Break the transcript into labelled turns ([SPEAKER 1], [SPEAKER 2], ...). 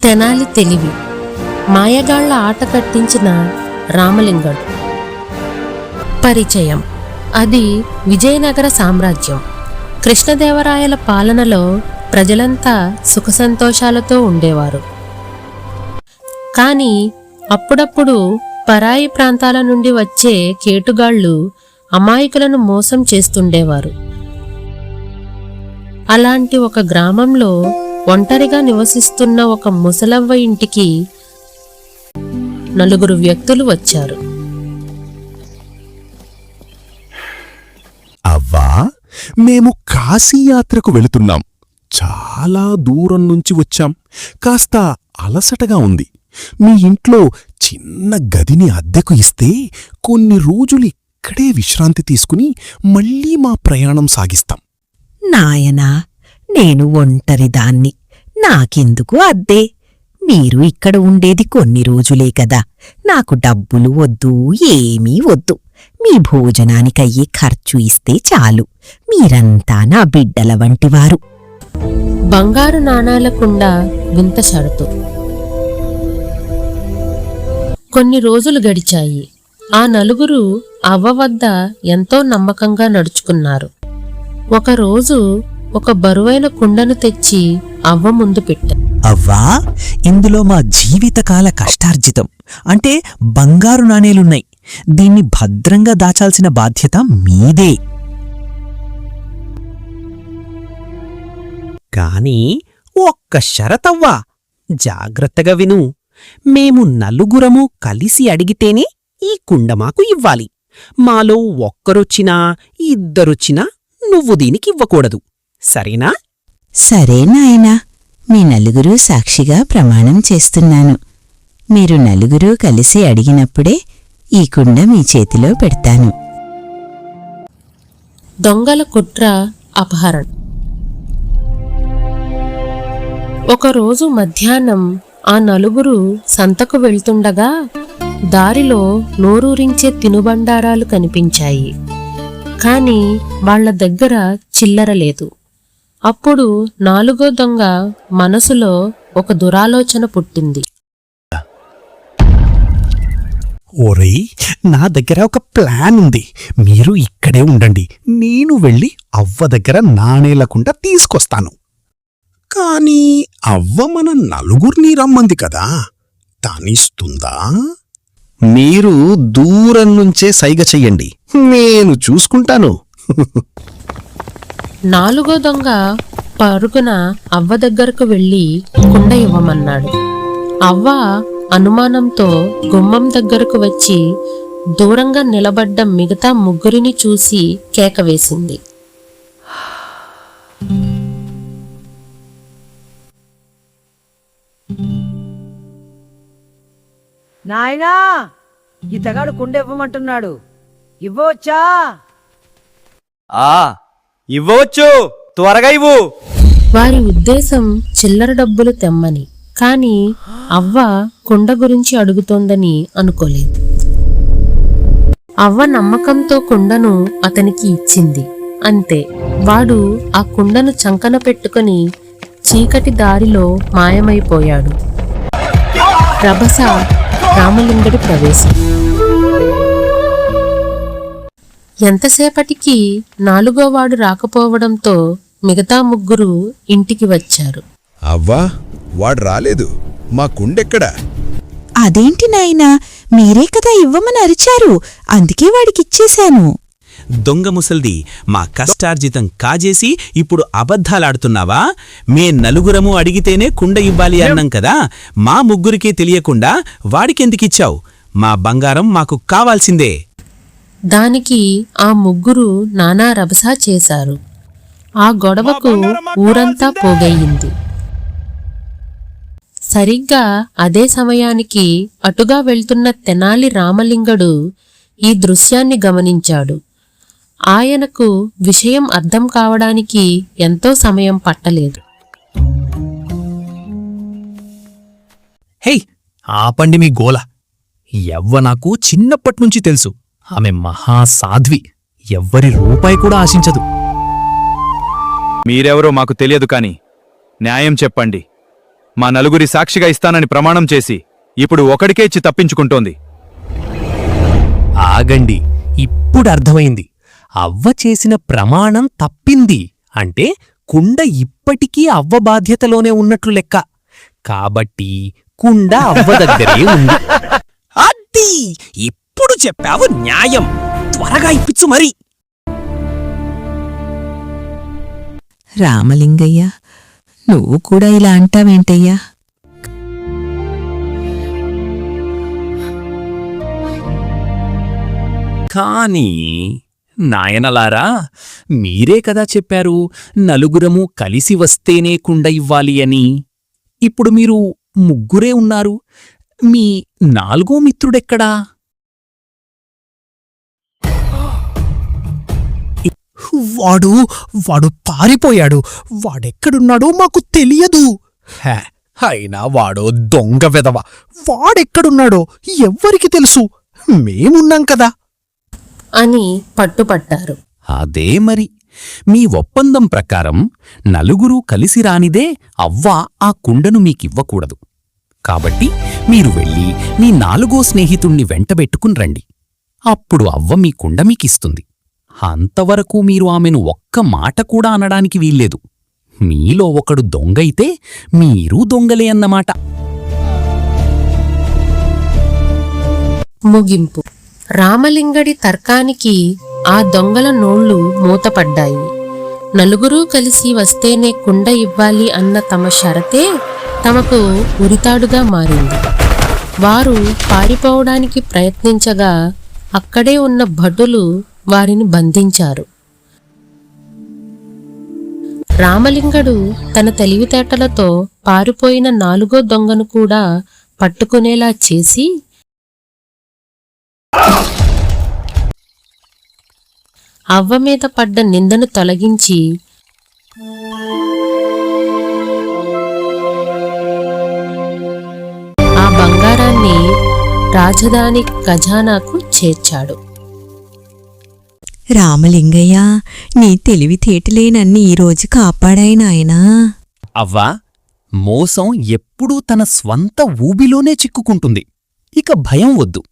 [SPEAKER 1] తెనాలి తెలివి, మాయగాళ్ల ఆట కట్టించిన రామలింగడు. పరిచయం. అది విజయనగర సామ్రాజ్యం. కృష్ణదేవరాయల పాలనలో ప్రజలంతా సుఖసంతోషాలతో ఉండేవారు. కాని అప్పుడప్పుడు పరాయి ప్రాంతాల నుండి వచ్చే కేటుగాళ్లు అమాయకులను మోసం చేస్తుండేవారు. అలాంటి ఒక గ్రామంలో ఒంటరిగా నివసిస్తున్న ఒక ముసలవ్వ ఇంటికి 4 వ్యక్తులు వచ్చారు.
[SPEAKER 2] అవ్వా, మేము కాశీయాత్రకు వెళుతున్నాం. చాలా దూరం నుంచి వచ్చాం. కాస్త అలసటగా ఉంది. మీ ఇంట్లో చిన్న గదిని అద్దెకు ఇస్తే కొన్ని రోజులు ఇక్కడే విశ్రాంతి తీసుకుని మళ్ళీ మా ప్రయాణం సాగిస్తాం.
[SPEAKER 3] నాయనా, నేను ఒంటరిదాన్ని, నాకెందుకు అద్దే? మీరు ఇక్కడ ఉండేది కొన్ని రోజులే కదా. నాకు డబ్బులు వద్దు, ఏమీ వద్దు. మీ భోజనానికయ్యే ఖర్చు ఇస్తే చాలు. మీరంతా నా బిడ్డల వంటివారు.
[SPEAKER 1] బంగారు నాణాలకుండా వింత షరతు. కొన్ని రోజులు గడిచాయి. ఆ 4 అవ్వ వద్ద ఎంతో నమ్మకంగా నడుచుకున్నారు. ఒకరోజు ఒక బరువైన కుండను తెచ్చి అవ్వ ముందు పెట్టారు.
[SPEAKER 4] అవ్వా, ఇందులో మా జీవితకాల కష్టార్జితం అంటే బంగారు నాణేలున్నాయి. దీన్ని భద్రంగా దాచాల్సిన బాధ్యత మీదే. కాని ఒక్క షరతవ్వా, జాగ్రత్తగా విను. మేము 4 కలిసి అడిగితేనే ఈ కుండ మాకు ఇవ్వాలి. మాలో ఒక్కరొచ్చినా 2 నువ్వు దీనికివ్వకూడదు, సరేనా?
[SPEAKER 3] సరే నాయనా, మీ 4 సాక్షిగా ప్రమాణం చేస్తున్నాను. మీరు 4 కలిసి అడిగినప్పుడే ఈ కుండ మీ చేతిలో పెడతాను.
[SPEAKER 1] దొంగల కుట్ర, అపహరణ. ఒకరోజు మధ్యాహ్నం ఆ 4 సంతకు వెళ్తుండగా దారిలో నోరూరించే తినుబండారాలు కనిపించాయి. కాని వాళ్ల దగ్గర చిల్లర లేదు. అప్పుడు 4వ దొంగ మనసులో ఒక దురాలోచన పుట్టింది.
[SPEAKER 2] ఓరేయ్, నా దగ్గర ఒక ప్లాన్ ఉంది. మీరు ఇక్కడే ఉండండి. నేను వెళ్ళి అవ్వ దగ్గర నాణేలకుండా తీసుకొస్తాను. కాని అవ్వ మన 4 రమ్మంది కదా, తనిస్తుందా? మీరు దూరం నుంచే సైగ చెయ్యండి, నేను చూసుకుంటాను.
[SPEAKER 1] 4వ దొంగ పరుగున అవ్వ దగ్గరకు వెళ్లి కుండ ఇవ్వమన్నాడు. అవ్వ అనుమానంతో గుమ్మం దగ్గరకు వచ్చి దూరంగా నిలబడ్డ మిగతా 3 చూసి కేకవేసింది.
[SPEAKER 5] నాయనా, ఇతగాడు కుండ ఇవ్వమంటున్నాడు, ఇవ్వవచ్చా?
[SPEAKER 6] ఇవ్వవచ్చు, త్వరగా ఇవ్వు.
[SPEAKER 1] వారి ఉద్దేశం చిల్లర డబ్బులు తెమ్మని. కాని అవ్వ కుండ గురించి అడుగుతోందని అనుకోలేదు. అవ్వ నమ్మకంతో కుండను అతనికి ఇచ్చింది. అంతే, వాడు ఆ కుండను చంకన పెట్టుకుని చీకటి దారిలో మాయమైపోయాడు. రభస, రామలింగడి ప్రవేశం. ఎంతసేపటికి 4వ వాడు రాకపోవడంతో మిగతా 3 ఇంటికి వచ్చారు.
[SPEAKER 7] అవ్వా, వాడు రాలేదు. మా కుండెక్కడా?
[SPEAKER 3] అదేంటి నాయనా, మీరే కదా ఇవ్వమని అరిచారు, అందుకే వాడికిచ్చేశాను.
[SPEAKER 4] దొంగ ముసల్ది, మా కష్టార్జితం కాజేసి ఇప్పుడు అబద్ధాలాడుతున్నావా? మే 4 అడిగితేనే కుండ ఇవ్వాలి అన్నాం కదా. మా 3కే తెలియకుండా వాడికెందుకిచ్చావు? మా బంగారం మాకు కావాల్సిందే.
[SPEAKER 1] దానికి ఆ 3 నానా రభసా చేశారు. ఆ గొడవకు ఊరంతా పోగయ్యింది. సరిగ్గా అదే సమయానికి అటుగా వెళ్తున్న తెనాలి రామలింగడు ఈ దృశ్యాన్ని గమనించాడు. ఆయనకు విషయం అర్థం కావడానికి ఎంతో సమయం పట్టలేదు.
[SPEAKER 8] హే, ఆపండి మీ గోల. యవ్వ నాకు చిన్నప్పట్నుంచి తెలుసు. ఆమె మహాసాధ్వి, ఎవ్వరి రూపాయి కూడా ఆశించదు.
[SPEAKER 6] మీరెవరో మాకు తెలియదు కాని న్యాయం చెప్పండి. మా నలుగురి సాక్షిగా ఇస్తానని ప్రమాణం చేసి ఇప్పుడు ఒకడికే ఇచ్చి తప్పించుకుంటోంది.
[SPEAKER 8] ఆగండి, ఇప్పుడు అర్థమైంది. అవ్వ చేసిన ప్రమాణం తప్పింది అంటే కుండ ఇప్పటికీ అవ్వ బాధ్యతలోనే ఉన్నట్లు లెక్క. కాబట్టి కుండ అవ్వ దగ్గరే ఉంది.
[SPEAKER 4] అద్ది ఇప్పుడు చెప్పావు న్యాయం. త్వరగా ఇప్పించు మరి.
[SPEAKER 3] రామలింగయ్య, నువ్వు కూడా ఇలా అంటావేంటయ్యా?
[SPEAKER 8] కానీ నాయనలారా, మీరే కదా చెప్పారు నలుగురము కలిసి వస్తేనే కుండ ఇవ్వాలి అని. ఇప్పుడు మీరు ముగ్గురే ఉన్నారు. మీ నాలుగో మిత్రుడెక్కడా? వాడు పారిపోయాడు. వాడెక్కడున్నాడో మాకు తెలియదు. అయినా వాడో దొంగ వెదవ. వాడెక్కడున్నాడో ఎవ్వరికి తెలుసు? మేమున్నాం కదా
[SPEAKER 1] అని పట్టుపట్టారు.
[SPEAKER 4] అదే మరి. మీ ఒప్పందం ప్రకారం నలుగురూ కలిసి రానిదే అవ్వ ఆ కుండను మీకివ్వకూడదు. కాబట్టి మీరు వెళ్ళి మీ నాలుగో స్నేహితుణ్ణి వెంటబెట్టుకుని రండి. అప్పుడు అవ్వ మీ కుండ మీకిస్తుంది. అంతవరకు మీరు ఆమెను ఒక్క మాట కూడా అనడానికి వీల్లేదు. మీలో ఒకడు దొంగైతే మీరూ దొంగలే అన్నమాట.
[SPEAKER 1] ముగింపు. రామలింగడి తర్కానికి ఆ దొంగల నోళ్లు మూతపడ్డాయి. నలుగురూ కలిసి వస్తేనే కుండ ఇవ్వాలి అన్న తమ షరతే తమకు ఉరితాడుగా మారింది. వారు పారిపోవడానికి ప్రయత్నించగా అక్కడే ఉన్న భటులు వారిని బంధించారు. రామలింగడు తన తెలివితేటలతో పారిపోయిన నాలుగో దొంగను కూడా పట్టుకునేలా చేసి అవ్వ మీద పడ్డ నిందను తొలగించి ఆ బంగారాన్ని రాజధాని ఖజానాకు చేర్చాడు.
[SPEAKER 3] రామలింగయ్య, నీ తెలివితేటలే నన్ను ఈరోజు కాపాడాయి నాయనా.
[SPEAKER 4] అవ్వా, మోసం ఎప్పుడూ తన స్వంత ఊబిలోనే చిక్కుకుంటుంది. ఇక భయం వద్దు.